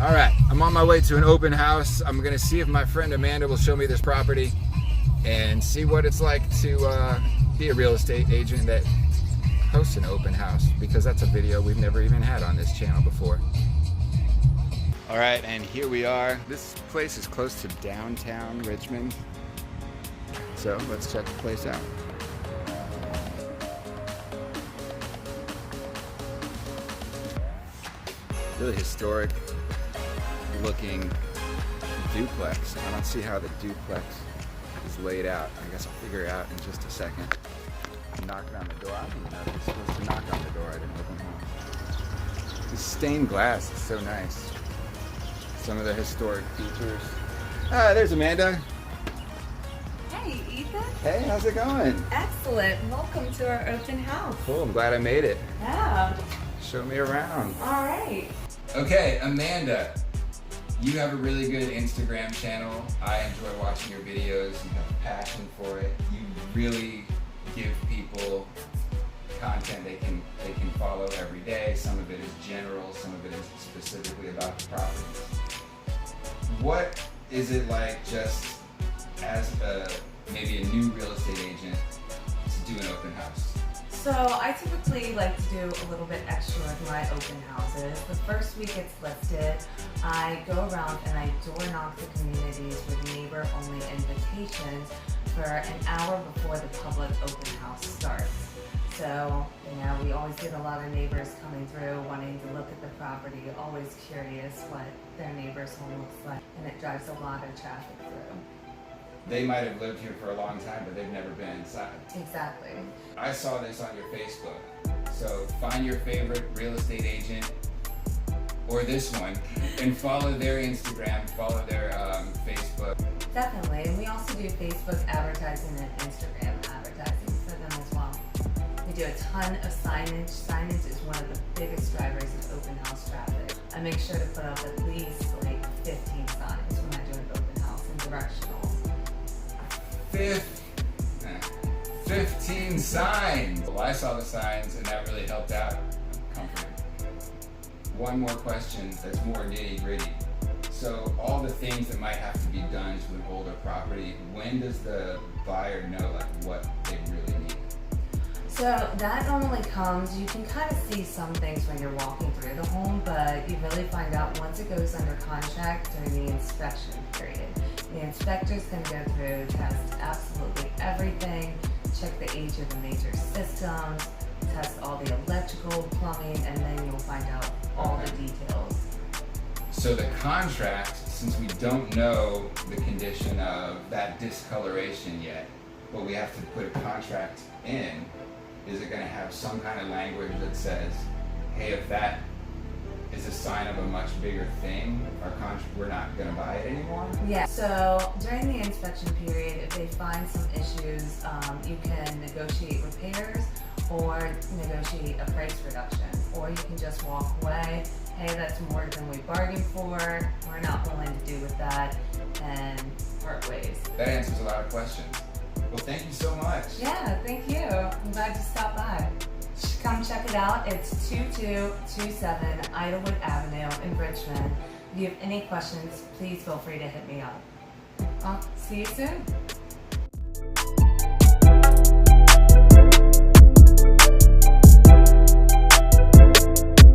All right, I'm on my way to an open house. I'm gonna see if my friend Amanda will show me this property and see what it's like to be a real estate agent that hosts an open house, because that's a video we've never even had on this channel before. All right, and here we are. This place is close to downtown Richmond, so let's check the place out. Really historic looking duplex. I don't see how the duplex is laid out. I guess I'll figure it out in just a second. Knocking on the door. I didn't know I was supposed to knock on the door. I didn't open house. This stained glass is so nice. Some of the historic features. Ah, there's Amanda. Hey, Ethan. Hey, how's it going? Excellent. Welcome to our open house. Cool, I'm glad I made it. Yeah. Show me around. All right. Okay, Amanda, you have a really good Instagram channel. I enjoy watching your videos. You have a passion for it. You really give people content they can follow every day. Some of it is general, some of it is specifically about the properties. What is it like just as maybe a new real estate agent to do an open house? So I typically like to do a little bit extra with my open houses. The first week it's listed, I go around and I door knock the communities with neighbor-only invitations for an hour before the public open house starts. So, you know, we always get a lot of neighbors coming through wanting to look at the property, always curious what their neighbor's home looks like, and it drives a lot of traffic through. They might have lived here for a long time, but they've never been inside. Exactly. I saw this on your Facebook. So find your favorite real estate agent, or this one, and follow their Instagram, follow their Facebook. Definitely, and we also do Facebook advertising and Instagram advertising for them as well. We do a ton of signage. Signage is one of the biggest drivers of open house traffic. I make sure to put up at least like 15 signs when I do an open house and directionals. 15 signs. Well, I saw the signs and that really helped out. Comforting. One more question that's more nitty gritty. So all the things that might have to be done to an older property, when does the buyer know like what they really need? So that normally comes, you can kind of see some things when you're walking through the home, but you really find out once it goes under contract during the inspection period. The inspector's going to go through, test absolutely everything, check the age of the major systems, test all the electrical, plumbing, and then you'll find out all the details. So the contract, since we don't know the condition of that discoloration yet, but we have to put a contract in, is it going to have some kind of language that says, hey, if that is a sign of a much bigger thing, we're not going to buy it anymore? Yeah, so during the inspection period, if they find some issues, you can negotiate repairs or negotiate a price reduction, or you can just walk away. Hey, that's more than we bargained for, we're not willing to do with that, and part ways. That answers a lot of questions. Well, thank you so much. Yeah, thank you. I'm glad you stopped by. Come check it out. It's 2227 Idlewood Avenue in Richmond. If you have any questions, please feel free to hit me up. I'll see you soon.